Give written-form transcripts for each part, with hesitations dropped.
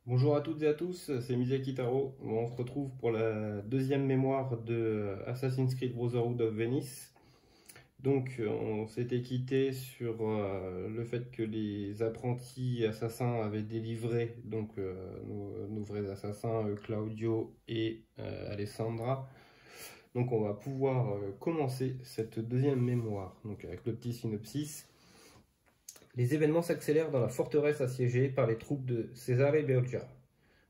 Bonjour à toutes et à tous, c'est Miyazaki Taro. On se retrouve pour la deuxième mémoire de Assassin's Creed Brotherhood of Venice. Donc on s'était quitté sur le fait que les apprentis assassins avaient délivré nos vrais assassins, Claudio et Alessandra. Donc on va pouvoir commencer cette deuxième mémoire, donc avec le petit synopsis. Les événements s'accélèrent dans la forteresse assiégée par les troupes de Cesare Borgia.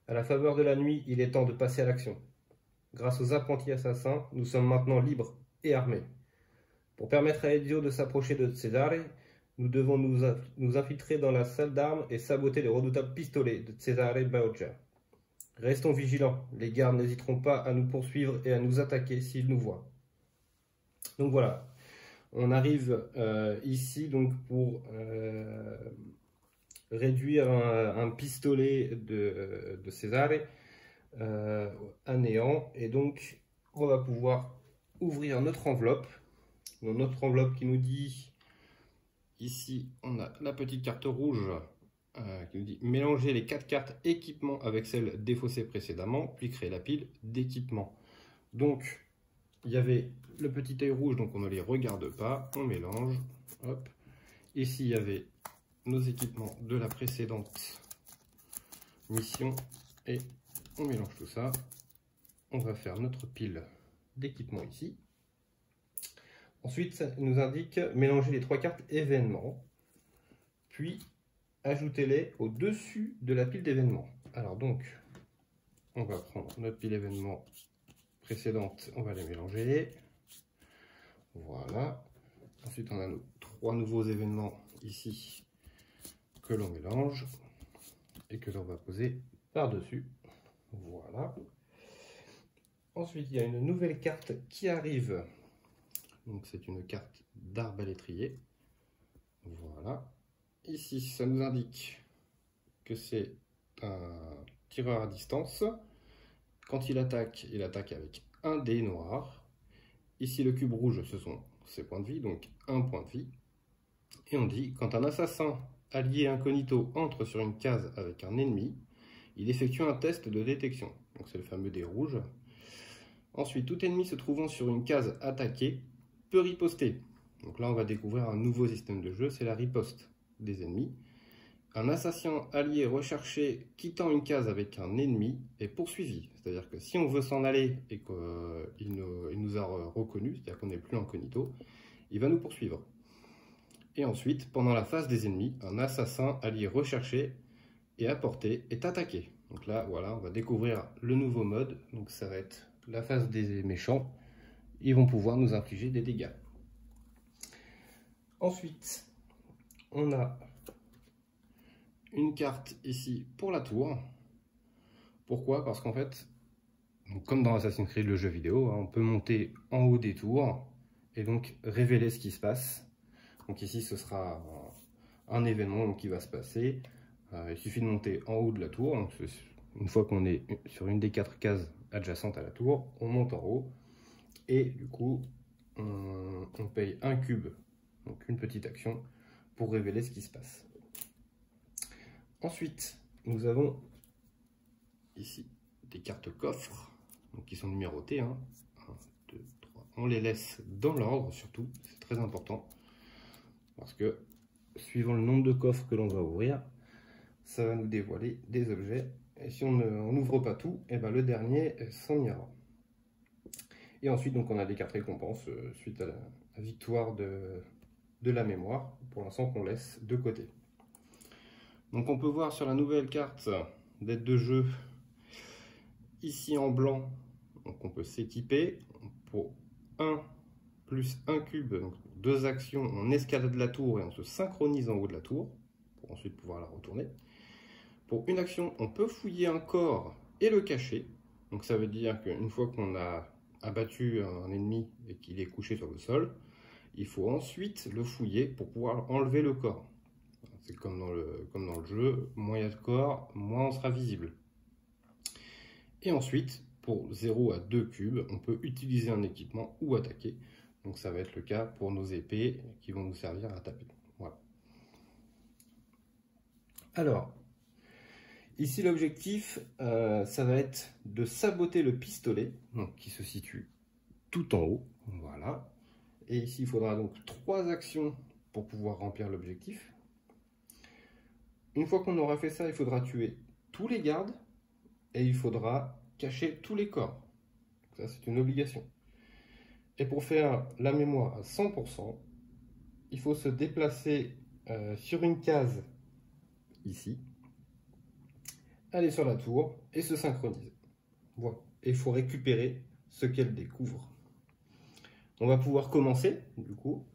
À la faveur de la nuit, il est temps de passer à l'action. Grâce aux apprentis assassins, nous sommes maintenant libres et armés. Pour permettre à Ezio de s'approcher de Cesare, nous devons nous infiltrer dans la salle d'armes et saboter les redoutables pistolets de Cesare Borgia. Restons vigilants, les gardes n'hésiteront pas à nous poursuivre et à nous attaquer s'ils nous voient. Donc voilà, on arrive ici donc pour réduire un pistolet de Cesare à néant, et donc on va pouvoir ouvrir notre enveloppe. Donc, notre enveloppe qui nous dit, ici on a la petite carte rouge qui nous dit mélanger les 4 cartes équipement avec celles défaussées précédemment, puis créer la pile d'équipement. Donc il y avait le petit œil rouge, donc on ne les regarde pas, on mélange, hop. Ici il y avait nos équipements de la précédente mission et on mélange tout ça. On va faire notre pile d'équipement ici. Ensuite, ça nous indique mélanger les 3 cartes événements, puis ajoutez-les au-dessus de la pile d'événements. Alors donc, on va prendre notre pile événements précédente, on va les mélanger. Voilà. Ensuite, on a nos 3 nouveaux événements ici que l'on mélange et que l'on va poser par-dessus. Voilà. Ensuite, il y a une nouvelle carte qui arrive. Donc, c'est une carte d'arbalétrier. Voilà. Ici, ça nous indique que c'est un tireur à distance. Quand il attaque avec un dé noir. Ici, le cube rouge, ce sont ses points de vie, donc un point de vie. Et on dit, quand un assassin allié incognito entre sur une case avec un ennemi, il effectue un test de détection. Donc c'est le fameux dé rouge. Ensuite, tout ennemi se trouvant sur une case attaquée peut riposter. Donc là, on va découvrir un nouveau système de jeu, c'est la riposte des ennemis. Un assassin allié recherché quittant une case avec un ennemi est poursuivi. C'est-à-dire que si on veut s'en aller et qu'il nous a reconnu, c'est-à-dire qu'on n'est plus incognito, il va nous poursuivre. Et ensuite, pendant la phase des ennemis, un assassin allié recherché et à portée est attaqué. Donc là, voilà, on va découvrir le nouveau mode. Donc ça va être la phase des méchants. Ils vont pouvoir nous infliger des dégâts. Ensuite, on a une carte ici pour la tour. Pourquoi? Parce qu'en fait, comme dans Assassin's Creed le jeu vidéo, on peut monter en haut des tours et donc révéler ce qui se passe. Donc ici, ce sera un événement qui va se passer. Il suffit de monter en haut de la tour. Donc, une fois qu'on est sur une des 4 cases adjacentes à la tour, on monte en haut. Et du coup, on paye un cube, donc une petite action, pour révéler ce qui se passe. Ensuite, nous avons ici des cartes coffres, donc qui sont numérotées. 1, 2, 3. On les laisse dans l'ordre, surtout, c'est très important. Parce que, suivant le nombre de coffres que l'on va ouvrir, ça va nous dévoiler des objets. Et si on n'ouvre pas tout, et ben le dernier s'en ira. Et ensuite, donc, on a des cartes récompenses suite à la victoire de la mémoire, pour l'instant qu'on laisse de côté. Donc on peut voir sur la nouvelle carte d'aide de jeu, ici en blanc, donc on peut s'équiper pour 1 plus 1 cube, donc 2 actions, on escalade la tour et on se synchronise en haut de la tour, pour ensuite pouvoir la retourner. Pour une action, on peut fouiller un corps et le cacher, donc ça veut dire qu'une fois qu'on a abattu un ennemi et qu'il est couché sur le sol, il faut ensuite le fouiller pour pouvoir enlever le corps. C'est comme dans le jeu, moins il y a de corps, moins on sera visible. Et ensuite, pour 0 à 2 cubes, on peut utiliser un équipement ou attaquer. Donc ça va être le cas pour nos épées qui vont nous servir à taper. Voilà. Alors, ici l'objectif, ça va être de saboter le pistolet, donc, qui se situe tout en haut. Voilà. Et ici, il faudra donc 3 actions pour pouvoir remplir l'objectif. Une fois qu'on aura fait ça, il faudra tuer tous les gardes et il faudra cacher tous les corps. Ça, c'est une obligation. Et pour faire la mémoire à 100%, il faut se déplacer sur une case ici, aller sur la tour et se synchroniser. Voilà. Et il faut récupérer ce qu'elle découvre. On va pouvoir commencer, du coup.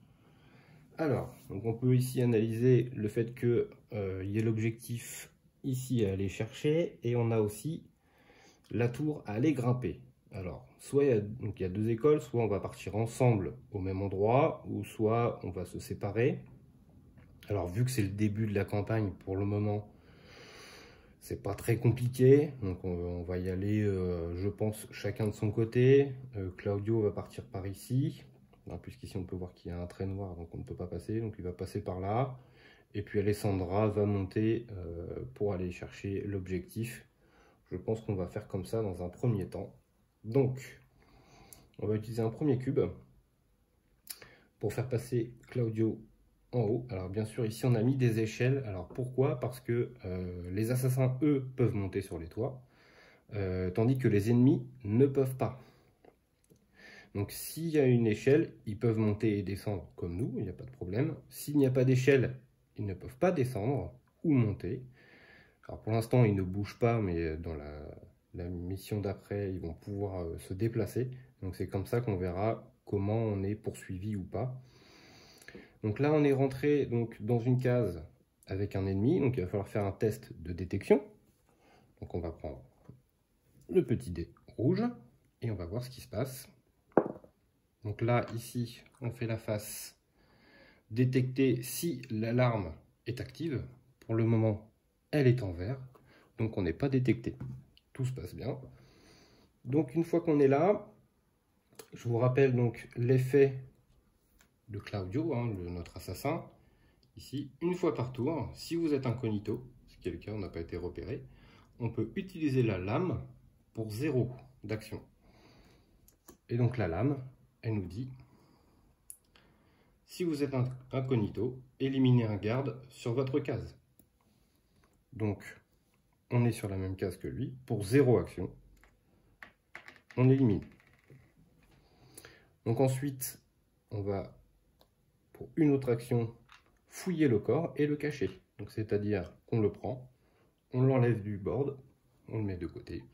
Alors, donc on peut ici analyser le fait qu'il y ait l'objectif ici à aller chercher, et on a aussi la tour à aller grimper. Alors, soit il y a 2 écoles, soit on va partir ensemble au même endroit, ou soit on va se séparer. Alors, vu que c'est le début de la campagne, pour le moment, c'est pas très compliqué. Donc, on va y aller, je pense, chacun de son côté. Claudio va partir par ici. Puisqu'ici on peut voir qu'il y a un trait noir, donc on ne peut pas passer, donc il va passer par là. Et puis Alessandra va monter pour aller chercher l'objectif. Je pense qu'on va faire comme ça dans un premier temps. Donc, on va utiliser un premier cube pour faire passer Claudio en haut. Alors bien sûr, ici on a mis des échelles. Alors pourquoi? Parce que les assassins, eux, peuvent monter sur les toits, tandis que les ennemis ne peuvent pas. Donc s'il y a une échelle, ils peuvent monter et descendre comme nous, il n'y a pas de problème. S'il n'y a pas d'échelle, ils ne peuvent pas descendre ou monter. Alors pour l'instant, ils ne bougent pas, mais dans la mission d'après, ils vont pouvoir se déplacer. Donc c'est comme ça qu'on verra comment on est poursuivi ou pas. Donc là, on est rentré donc, dans une case avec un ennemi, donc il va falloir faire un test de détection. Donc on va prendre le petit dé rouge et on va voir ce qui se passe. Donc là, ici, on fait la face détecter si l'alarme est active. Pour le moment, elle est en vert, donc on n'est pas détecté. Tout se passe bien. Donc une fois qu'on est là, je vous rappelle donc l'effet de Claudio, notre assassin. Ici, une fois par tour, si vous êtes incognito, ce qui est le cas, on n'a pas été repéré, on peut utiliser la lame pour 0 d'action. Et donc la lame, elle nous dit, si vous êtes incognito, éliminez un garde sur votre case. Donc, on est sur la même case que lui. Pour 0 action, on élimine. Donc ensuite, on va, pour une autre action, fouiller le corps et le cacher. Donc c'est-à-dire qu'on le prend, on l'enlève du board, on le met de côté.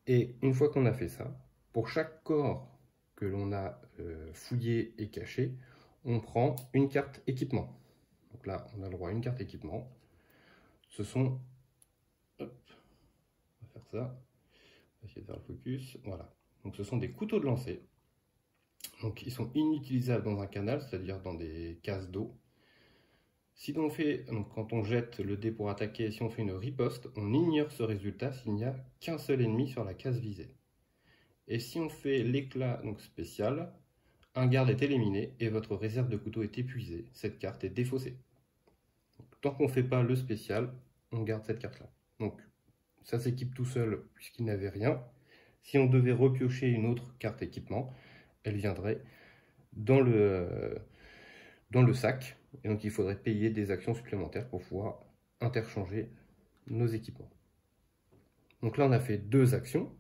Et une fois qu'on a fait ça, pour chaque corps que l'on a fouillé et caché, on prend une carte équipement. Donc là, on a le droit à une carte équipement. Ce sont... Hop, on va faire ça. On va essayer de faire le focus. Voilà. Donc ce sont des couteaux de lancer. Donc ils sont inutilisables dans un canal, c'est-à-dire dans des cases d'eau. Si on fait, donc quand on jette le dé pour attaquer, si on fait une riposte, on ignore ce résultat s'il n'y a qu'un seul ennemi sur la case visée. Et si on fait l'éclat donc spécial, un garde est éliminé et votre réserve de couteau est épuisée. Cette carte est défaussée. Donc, tant qu'on ne fait pas le spécial, on garde cette carte-là. Donc ça s'équipe tout seul puisqu'il n'avait rien. Si on devait repiocher une autre carte équipement, elle viendrait dans le sac. Et donc il faudrait payer des actions supplémentaires pour pouvoir interchanger nos équipements. Donc là on a fait 2 actions.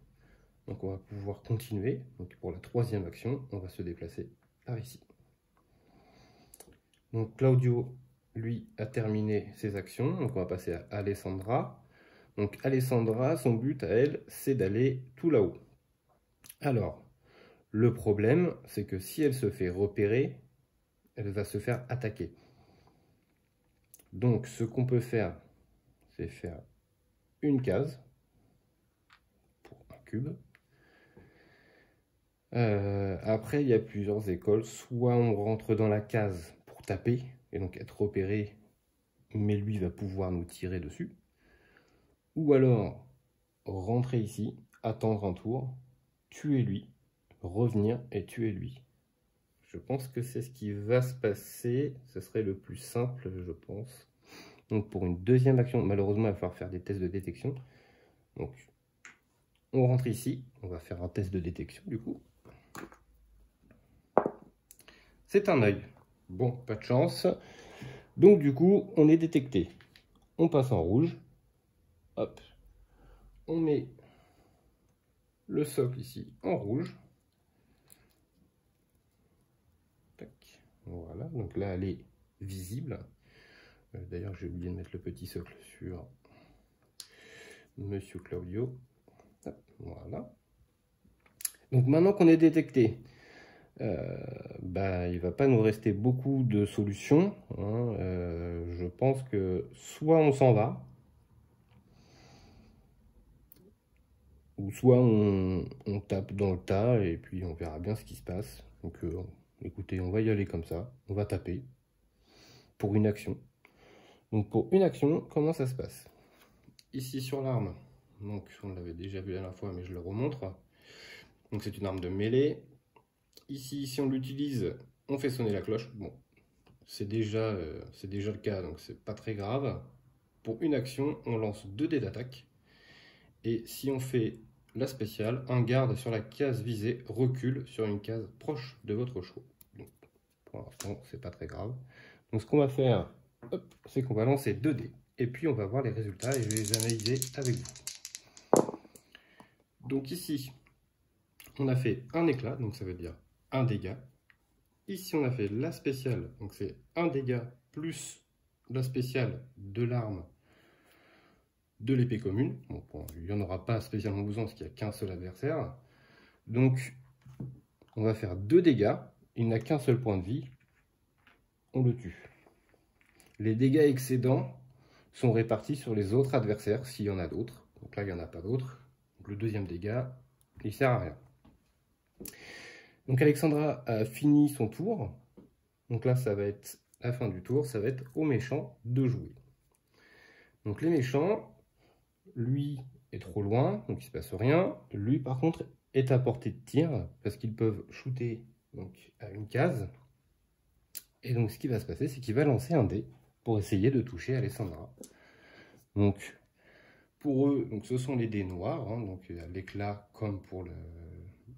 Donc on va pouvoir continuer. Donc pour la 3e action, on va se déplacer par ici. Donc Claudio, lui, a terminé ses actions. Donc on va passer à Alessandra. Donc Alessandra, son but à elle, c'est d'aller tout là-haut. Alors, le problème, c'est que si elle se fait repérer, elle va se faire attaquer. Donc ce qu'on peut faire, c'est faire une case pour un cube. Après, il y a plusieurs écoles. Soit on rentre dans la case pour taper, et donc être repéré, mais lui va pouvoir nous tirer dessus. Ou alors, rentrer ici, attendre un tour, tuer lui, revenir et tuer lui. Je pense que c'est ce qui va se passer. Ce serait le plus simple, je pense. Donc pour une deuxième action, malheureusement, il va falloir faire des tests de détection. Donc on rentre ici, on va faire un test de détection du coup. C'est un œil. Bon, pas de chance. Donc du coup, on est détecté. On passe en rouge. Hop. On met le socle ici en rouge. Tac. Voilà, donc là elle est visible. D'ailleurs, j'ai oublié de mettre le petit socle sur Monsieur Claudio. Hop, voilà. Donc maintenant qu'on est détecté, il ne va pas nous rester beaucoup de solutions. Hein. Je pense que soit on s'en va, ou soit on tape dans le tas et puis on verra bien ce qui se passe. Donc écoutez, on va y aller comme ça, on va taper pour une action. Donc pour une action, comment ça se passe? Ici sur l'arme, donc on l'avait déjà vu la dernière fois mais je le remontre. Donc c'est une arme de mêlée. Ici, si on l'utilise, on fait sonner la cloche. Bon, c'est déjà le cas, donc c'est pas très grave. Pour une action, on lance 2 dés d'attaque. Et si on fait la spéciale, un garde sur la case visée recule sur une case proche de votre choix. Donc, pour l'instant, c'est pas très grave. Donc ce qu'on va faire, c'est qu'on va lancer 2 dés. Et puis on va voir les résultats et je vais les analyser avec vous. Donc ici, on a fait un éclat, donc ça veut dire un dégât. Ici, on a fait la spéciale, donc c'est un dégât plus la spéciale de l'arme de l'épée commune. Bon, il n'y en aura pas spécialement besoin parce qu'il n'y a qu'un seul adversaire. Donc, on va faire 2 dégâts. Il n'a qu'un seul point de vie. On le tue. Les dégâts excédents sont répartis sur les autres adversaires, s'il y en a d'autres. Donc là, il n'y en a pas d'autres. Le deuxième dégât, il ne sert à rien. Donc Alexandra a fini son tour. Donc là, ça va être la fin du tour. Ça va être aux méchants de jouer. Donc les méchants, lui est trop loin, donc il ne se passe rien. Lui, par contre, est à portée de tir, parce qu'ils peuvent shooter donc, à une case. Et donc ce qui va se passer, c'est qu'il va lancer un dé pour essayer de toucher Alessandra. Donc pour eux, donc, ce sont les dés noirs, hein, donc il y a l'éclat comme pour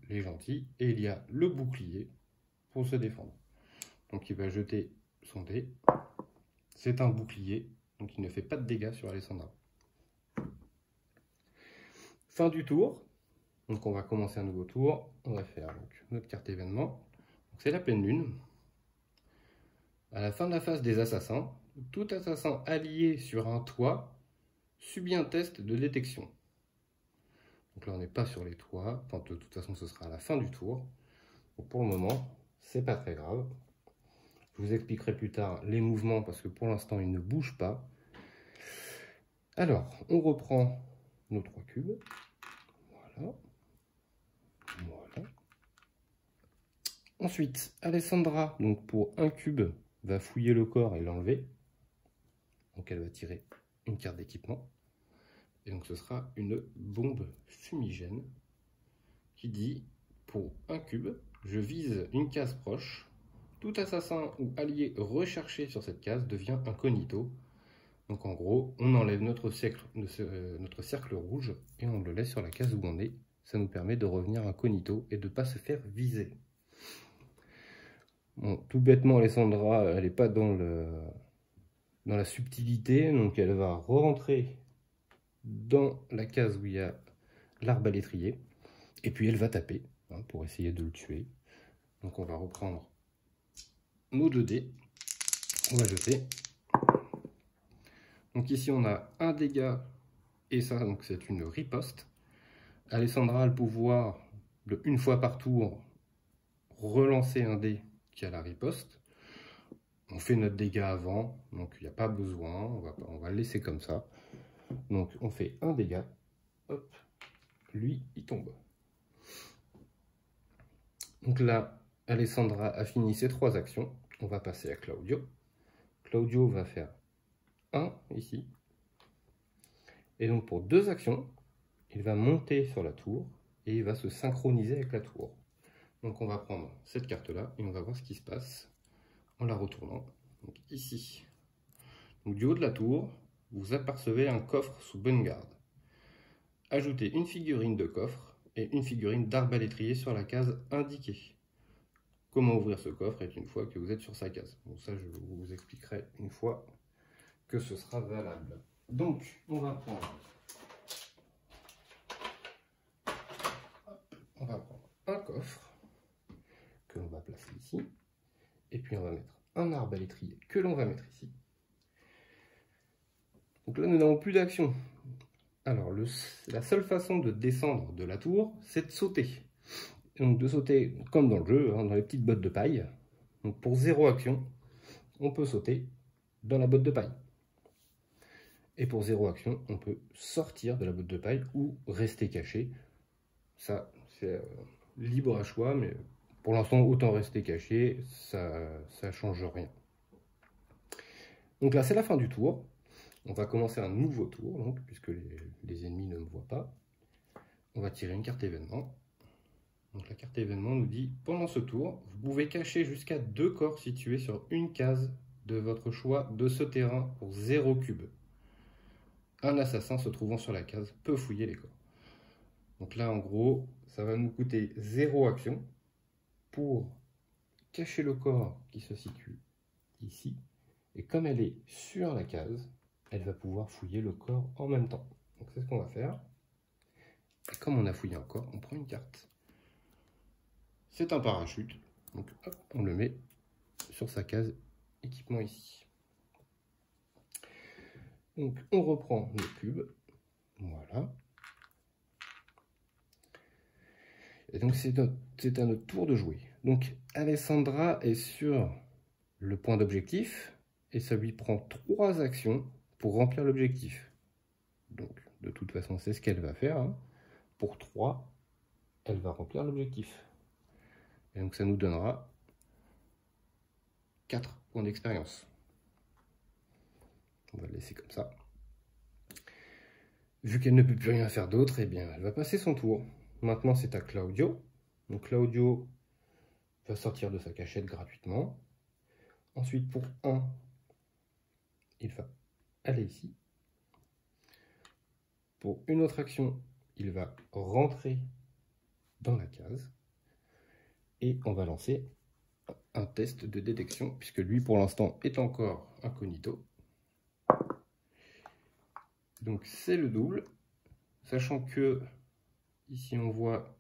les gentils, et il y a le bouclier pour se défendre. Donc il va jeter son dé. C'est un bouclier, donc il ne fait pas de dégâts sur Alessandra. Fin du tour. Donc on va commencer un nouveau tour. On va faire donc, notre carte événement. C'est la pleine lune. À la fin de la phase des assassins, tout assassin allié sur un toit subit un test de détection. Donc là on n'est pas sur les toits. Enfin, de toute façon ce sera à la fin du tour. Donc pour le moment, c'est pas très grave. Je vous expliquerai plus tard les mouvements parce que pour l'instant ils ne bougent pas. Alors, on reprend nos 3 cubes. Voilà. Voilà. Ensuite, Alessandra, donc pour un cube, va fouiller le corps et l'enlever. Donc elle va tirer une carte d'équipement. Et donc ce sera une bombe fumigène qui dit, pour un cube, je vise une case proche. Tout assassin ou allié recherché sur cette case devient incognito. Donc en gros, on enlève notre cercle rouge et on le laisse sur la case où on est. Ça nous permet de revenir incognito et de ne pas se faire viser. Bon, tout bêtement, Alessandra, elle n'est pas dans la subtilité, donc elle va rentrer dans la case où il y a l'arbalétrier, et puis elle va taper hein, pour essayer de le tuer. Donc on va reprendre nos 2 dés, on va jeter. Donc ici on a un dégât, et ça donc c'est une riposte. Alessandra a le pouvoir de, une fois par tour, relancer un dé qui a la riposte. On fait notre dégât avant, donc il n'y a pas besoin, on va le laisser comme ça. Donc on fait un dégât, hop, lui il tombe. Donc là, Alessandra a fini ses 3 actions, on va passer à Claudio. Claudio va faire 1 ici. Et donc pour 2 actions, il va monter sur la tour et il va se synchroniser avec la tour. Donc on va prendre cette carte-là et on va voir ce qui se passe en la retournant. Donc ici, Donc, du haut de la tour, vous apercevez un coffre sous bonne garde. Ajoutez une figurine de coffre et une figurine d'arbalétrier sur la case indiquée. Comment ouvrir ce coffre est une fois que vous êtes sur sa case. Bon, ça, je vous expliquerai une fois que ce sera valable. Donc, on va prendre un coffre que l'on va placer ici. Et puis, on va mettre un arbalétrier que l'on va mettre ici. Donc là, nous n'avons plus d'action. Alors, la seule façon de descendre de la tour, c'est de sauter. Donc, de sauter comme dans le jeu, hein, dans les petites bottes de paille. Donc, pour 0 action, on peut sauter dans la botte de paille. Et pour 0 action, on peut sortir de la botte de paille ou rester caché. Ça, c'est libre à choix, mais pour l'instant, autant rester caché, ça ne change rien. Donc là, c'est la fin du tour. On va commencer un nouveau tour, donc, puisque les ennemis ne me voient pas. On va tirer une carte événement. Donc la carte événement nous dit, pendant ce tour, vous pouvez cacher jusqu'à 2 corps situés sur une case de votre choix de ce terrain pour 0 cube. Un assassin se trouvant sur la case peut fouiller les corps. Donc là, en gros, ça va nous coûter 0 action pour cacher le corps qui se situe ici. Et comme elle est sur la case, elle va pouvoir fouiller le corps en même temps. Donc c'est ce qu'on va faire. Et comme on a fouillé un corps, on prend une carte. C'est un parachute. Donc hop, on le met sur sa case équipement ici. Donc on reprend le cube. Voilà. Et donc c'est à notre tour de jouer. Donc Alessandra est sur le point d'objectif et ça lui prend 3 actions pour remplir l'objectif. Donc de toute façon c'est ce qu'elle va faire. Hein. Pour 3, elle va remplir l'objectif. Et donc ça nous donnera 4 points d'expérience. On va le laisser comme ça. Vu qu'elle ne peut plus rien faire d'autre, eh bien elle va passer son tour. Maintenant c'est à Claudio. Donc Claudio va sortir de sa cachette gratuitement. Ensuite pour 1, il va aller ici. Pour une autre action, il va rentrer dans la case. Et on va lancer un test de détection, puisque lui pour l'instant est encore incognito. Donc c'est le double, sachant que ici on voit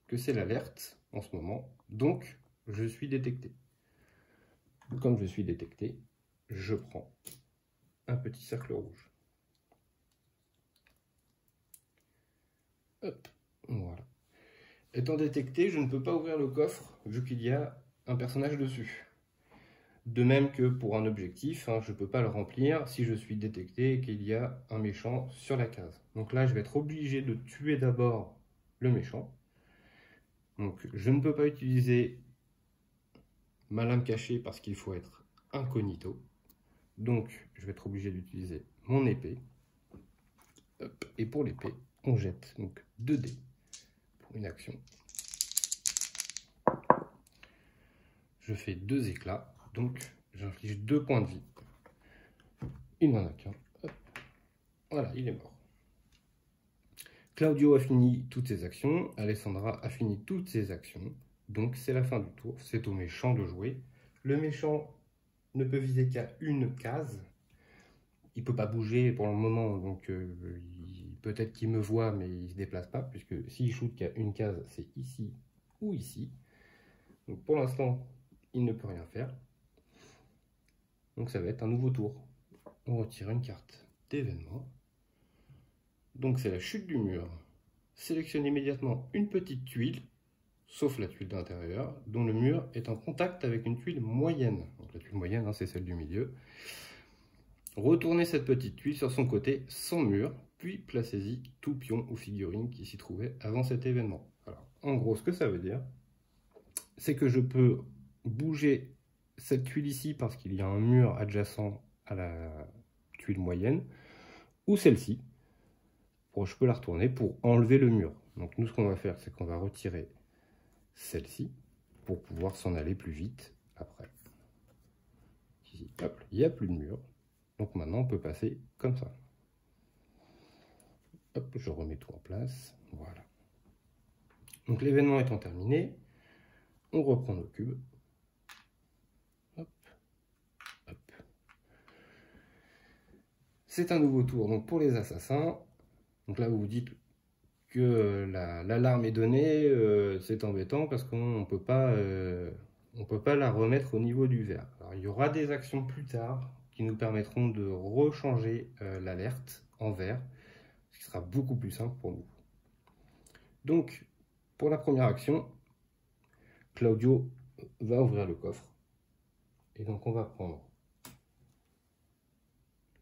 que c'est l'alerte en ce moment, donc je suis détecté. Comme je suis détecté, je prends un petit cercle rouge. Hop, voilà. Étant détecté, je ne peux pas ouvrir le coffre vu qu'il y a un personnage dessus. De même que pour un objectif, hein, je ne peux pas le remplir si je suis détecté et qu'il y a un méchant sur la case. Donc là, je vais être obligé de tuer d'abord le méchant. Donc je ne peux pas utiliser ma lame cachée parce qu'il faut être incognito. Donc je vais être obligé d'utiliser mon épée. Hop. Et pour l'épée, on jette donc 2 dés pour une action. Je fais 2 éclats, donc j'inflige 2 points de vie. Il n'en a qu'un. Voilà, il est mort. Claudio a fini toutes ses actions, Alessandra a fini toutes ses actions, donc c'est la fin du tour, c'est au méchant de jouer. Le méchant ne peut viser qu'à une case, il ne peut pas bouger pour le moment, donc peut-être qu'il me voit mais il ne se déplace pas, puisque s'il shoot qu'à une case, c'est ici ou ici. Donc pour l'instant, il ne peut rien faire. Donc ça va être un nouveau tour. On retire une carte d'événement. Donc c'est la chute du mur. Sélectionne immédiatement une petite tuile, sauf la tuile d'intérieur, dont le mur est en contact avec une tuile moyenne. Donc la tuile moyenne, hein, c'est celle du milieu. Retournez cette petite tuile sur son côté sans mur, puis placez-y tout pion ou figurine qui s'y trouvait avant cet événement. Alors, en gros, ce que ça veut dire, c'est que je peux bouger cette tuile ici parce qu'il y a un mur adjacent à la tuile moyenne, ou celle-ci. Je peux la retourner pour enlever le mur. Donc nous, ce qu'on va faire, c'est qu'on va retirer celle-ci pour pouvoir s'en aller plus vite après. Ici, hop, il n'y a plus de mur. Donc maintenant, on peut passer comme ça. Hop, je remets tout en place. Voilà. Donc l'événement étant terminé, on reprend nos cubes. Hop, hop. C'est un nouveau tour donc pour les assassins. Donc là, vous vous dites que l'alarme est donnée, c'est embêtant parce qu'on ne peut pas la remettre au niveau du vert. Alors, il y aura des actions plus tard qui nous permettront de rechanger l'alerte en vert, ce qui sera beaucoup plus simple pour nous. Donc, pour la première action, Claudio va ouvrir le coffre. Et donc, on va prendre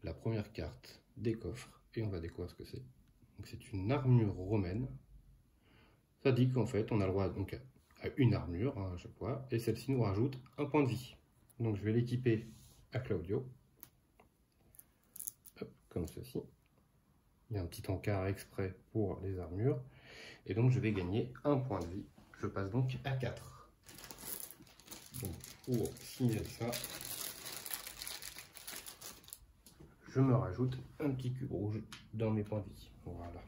la première carte des coffres et on va découvrir ce que c'est. Donc, c'est une armure romaine. Ça dit qu'en fait, on a le droit donc à une armure à chaque fois, et celle-ci nous rajoute un point de vie. Donc je vais l'équiper à Claudio, hop, comme ceci. Il y a un petit encart exprès pour les armures, et donc je vais gagner un point de vie. Je passe donc à 4. Donc pour signaler ça, je me rajoute un petit cube rouge dans mes points de vie. Voilà.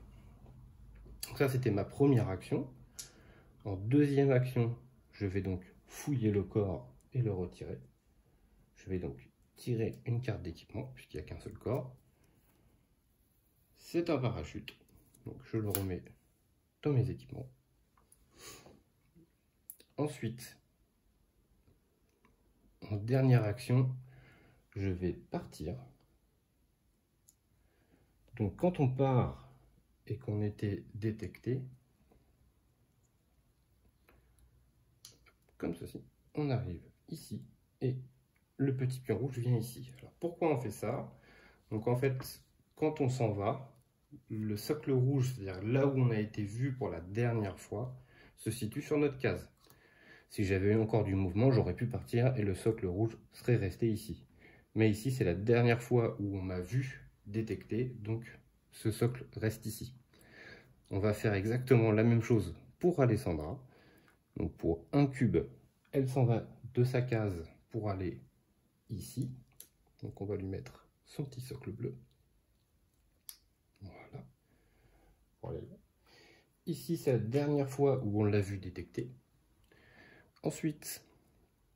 Donc ça, c'était ma première action. En deuxième action, je vais donc fouiller le corps et le retirer. Je vais donc tirer une carte d'équipement, puisqu'il n'y a qu'un seul corps. C'est un parachute. Donc je le remets dans mes équipements. Ensuite, en dernière action, je vais partir. Donc quand on part et qu'on était détecté, comme ceci, on arrive ici et le petit pion rouge vient ici. Alors pourquoi on fait ça? Donc en fait, quand on s'en va, le socle rouge, c'est-à-dire là où on a été vu pour la dernière fois, se situe sur notre case. Si j'avais eu encore du mouvement, j'aurais pu partir et le socle rouge serait resté ici. Mais ici, c'est la dernière fois où on m'a vu détecté, donc ce socle reste ici. On va faire exactement la même chose pour Alessandra. Donc pour un cube, elle s'en va de sa case pour aller ici. Donc on va lui mettre son petit socle bleu. Voilà. Voilà. Ici, c'est la dernière fois où on l'a vu détecter. Ensuite,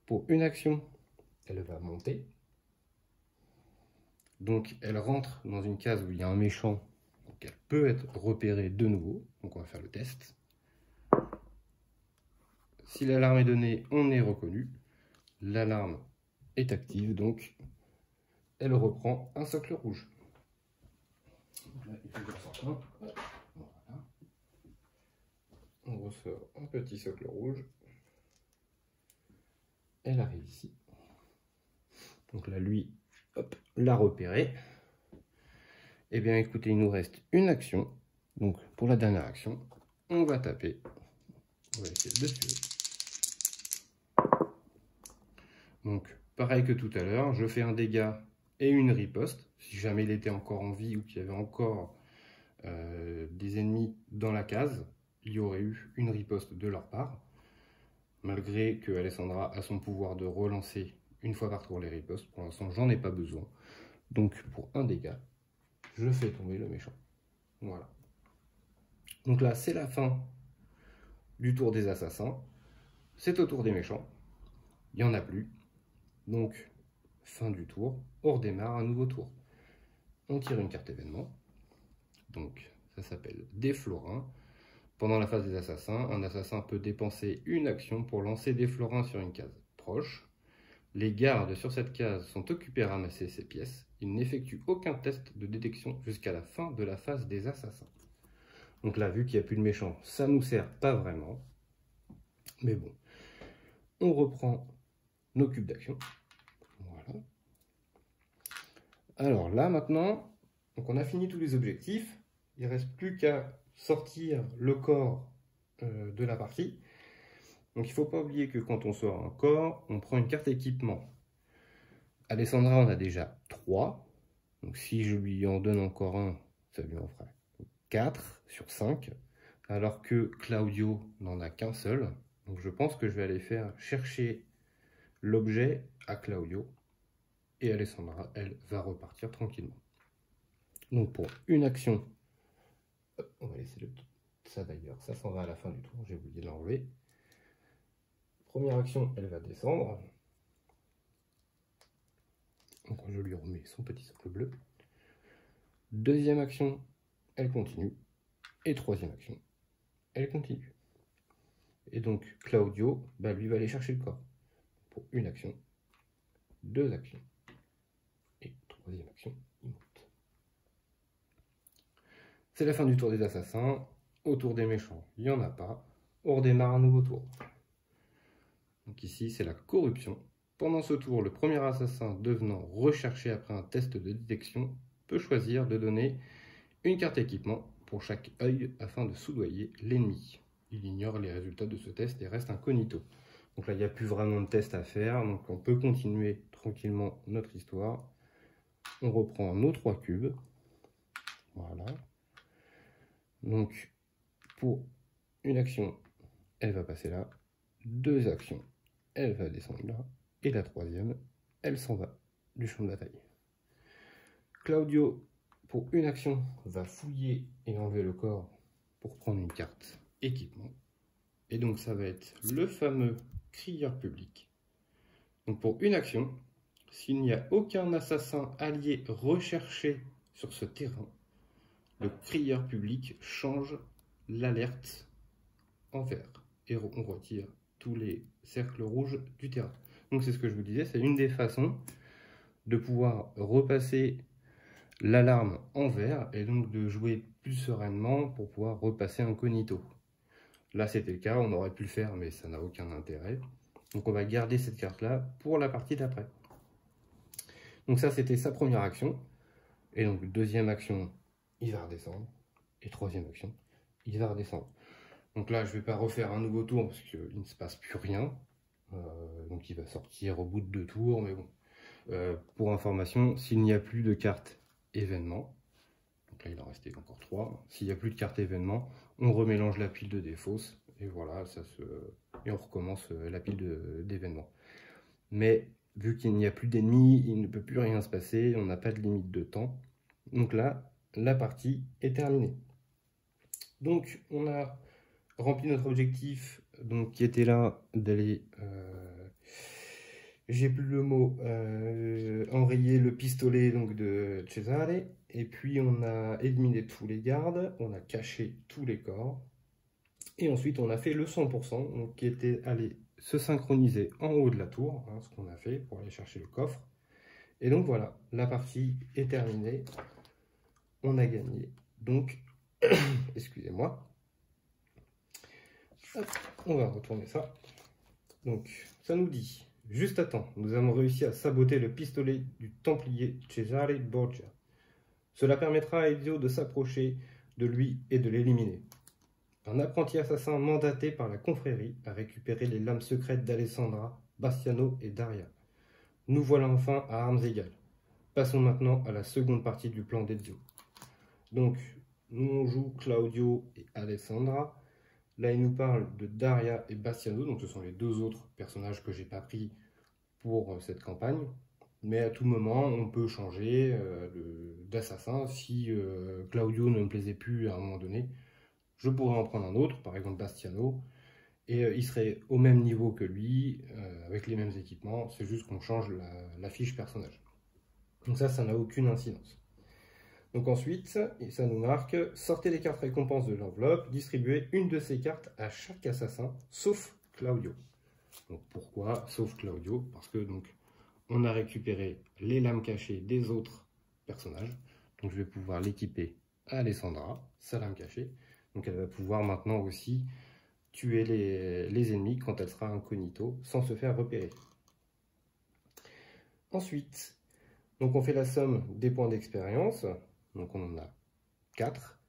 pour une action, elle va monter. Donc elle rentre dans une case où il y a un méchant. Donc elle peut être repérée de nouveau. Donc on va faire le test. Si l'alarme est donnée, on est reconnu. L'alarme est active, donc elle reprend un socle rouge. Donc là, il faut que j'en sorte un. Voilà. On ressort un petit socle rouge. Elle arrive ici. Donc là, lui, hop, l'a repéré. Eh bien, écoutez, il nous reste une action. Donc, pour la dernière action, on va taper. On va essayer de le tuer. Donc, pareil que tout à l'heure, je fais un dégât et une riposte. Si jamais il était encore en vie ou qu'il y avait encore des ennemis dans la case, il y aurait eu une riposte de leur part. Malgré que Alessandra a son pouvoir de relancer une fois par tour les ripostes, pour l'instant, j'en ai pas besoin. Donc, pour un dégât, je fais tomber le méchant. Voilà. Donc là, c'est la fin du tour des assassins. C'est au tour des méchants. Il n'y en a plus. Donc, fin du tour. On redémarre un nouveau tour. On tire une carte événement. Donc, ça s'appelle des florins. Pendant la phase des assassins, un assassin peut dépenser une action pour lancer des florins sur une case proche. Les gardes sur cette case sont occupés à ramasser ces pièces. Ils n'effectuent aucun test de détection jusqu'à la fin de la phase des assassins. Donc là, vu qu'il n'y a plus de méchants, ça ne nous sert pas vraiment. Mais bon, on reprend nos cubes d'action. Voilà. Alors là, maintenant, donc on a fini tous les objectifs. Il ne reste plus qu'à sortir le corps de la partie. Donc il ne faut pas oublier que quand on sort un corps, on prend une carte équipement. Alessandra en a déjà 3. Donc si je lui en donne encore un, ça lui en fera 4 sur 5. Alors que Claudio n'en a qu'un seul. Donc je pense que je vais aller faire chercher l'objet à Claudio. et Alessandra, elle, va repartir tranquillement. Donc pour une action, on va laisser ça d'ailleurs, ça s'en va à la fin du tour, j'ai oublié de l'enlever. Première action, elle va descendre. Donc je lui remets son petit socle bleu. Deuxième action, elle continue. Et troisième action, elle continue. Et donc Claudio, lui va aller chercher le corps. Pour une action, deux actions. Et troisième action, il monte. C'est la fin du tour des assassins. Au tour des méchants, il n'y en a pas. On redémarre un nouveau tour. Donc ici, c'est la corruption. Pendant ce tour, le premier assassin devenant recherché après un test de détection peut choisir de donner une carte équipement pour chaque œil afin de soudoyer l'ennemi. Il ignore les résultats de ce test et reste incognito. Donc là, il n'y a plus vraiment de test à faire, donc on peut continuer tranquillement notre histoire. On reprend nos 3 cubes. Voilà. Donc, pour une action, elle va passer là. 2 actions, elle va descendre là. Et la troisième, elle s'en va du champ de bataille. Claudio, pour une action, va fouiller et enlever le corps pour prendre une carte équipement. Et donc ça va être le fameux crieur public. Donc pour une action, s'il n'y a aucun assassin allié recherché sur ce terrain, le crieur public change l'alerte en vert. Et on retire tous les cercles rouges du terrain. Donc c'est ce que je vous disais, c'est une des façons de pouvoir repasser l'alarme en vert et donc de jouer plus sereinement pour pouvoir repasser incognito. Là c'était le cas, on aurait pu le faire mais ça n'a aucun intérêt. Donc on va garder cette carte là pour la partie d'après. Donc ça c'était sa première action. Et donc deuxième action, il va redescendre. Et troisième action, il va redescendre. Donc là je ne vais pas refaire un nouveau tour parce qu'il ne se passe plus rien. Donc il va sortir au bout de 2 tours, mais bon. Pour information, s'il n'y a plus de carte événement, donc là il en restait encore 3, s'il n'y a plus de carte événement, on remélange la pile de défausse, et voilà, et on recommence la pile d'événements. Mais vu qu'il n'y a plus d'ennemis, il ne peut plus rien se passer, on n'a pas de limite de temps. Donc là, la partie est terminée. Donc on a rempli notre objectif, donc qui était là d'aller... j'ai plus le mot, enrayer le pistolet donc, de Cesare. Et puis on a éliminé tous les gardes, on a caché tous les corps. Et ensuite on a fait le 100%, donc, qui était allé se synchroniser en haut de la tour, hein, ce qu'on a fait pour aller chercher le coffre. Et donc voilà, la partie est terminée. On a gagné. Donc, excusez-moi. On va retourner ça. Donc, ça nous dit... Juste à temps, nous avons réussi à saboter le pistolet du Templier Cesare Borgia. Cela permettra à Ezio de s'approcher de lui et de l'éliminer. Un apprenti assassin mandaté par la confrérie a récupéré les lames secrètes d'Alessandra, Bastiano et Daria. Nous voilà enfin à armes égales. Passons maintenant à la seconde partie du plan d'Ezio. Donc, nous on joue Claudio et Alessandra. Là, il nous parle de Daria et Bastiano, donc ce sont les 2 autres personnages que j'ai pas pris pour cette campagne. Mais à tout moment, on peut changer d'assassin. Si Claudio ne me plaisait plus à un moment donné, je pourrais en prendre un autre, par exemple Bastiano, et il serait au même niveau que lui, avec les mêmes équipements, c'est juste qu'on change la fiche personnage. Donc ça n'a aucune incidence. Donc ensuite, ça nous marque, sortez les cartes récompenses de l'enveloppe, distribuez une de ces cartes à chaque assassin, sauf Claudio. Donc pourquoi sauf Claudio? Parce que donc on a récupéré les lames cachées des autres personnages. Donc je vais pouvoir l'équiper à Alessandra, sa lame cachée. Donc elle va pouvoir maintenant aussi tuer les ennemis quand elle sera incognito, sans se faire repérer. Ensuite, donc on fait la somme des points d'expérience. Donc on en a 4.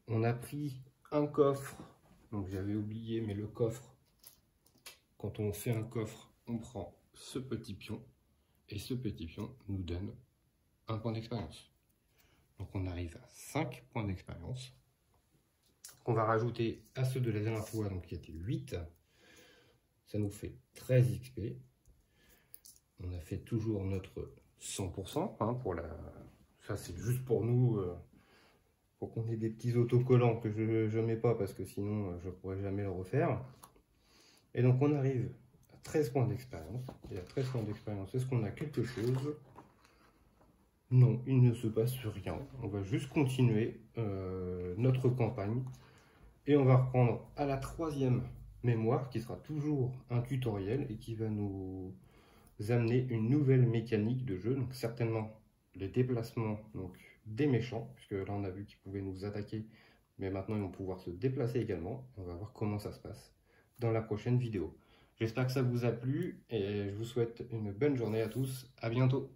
On a pris un coffre. Donc j'avais oublié, mais le coffre, quand on fait un coffre, on prend ce petit pion. Et ce petit pion nous donne un point d'expérience. Donc on arrive à 5 points d'expérience. On va rajouter à ceux de la dernière fois, donc qui étaient 8. Ça nous fait 13 XP. On a fait toujours notre 100%, hein, ça c'est juste pour nous, pour qu'on ait des petits autocollants que je ne mets pas parce que sinon je ne pourrais jamais le refaire. Et donc on arrive à 13 points d'expérience. Et à 13 points d'expérience, est-ce qu'on a quelque chose? Non, il ne se passe rien. On va juste continuer notre campagne. Et on va reprendre à la 3e mémoire qui sera toujours un tutoriel et qui va nous amener une nouvelle mécanique de jeu. Donc certainement les déplacements donc, des méchants, puisque là on a vu qu'ils pouvaient nous attaquer, mais maintenant ils vont pouvoir se déplacer également. On va voir comment ça se passe dans la prochaine vidéo. J'espère que ça vous a plu et je vous souhaite une bonne journée à tous. À bientôt.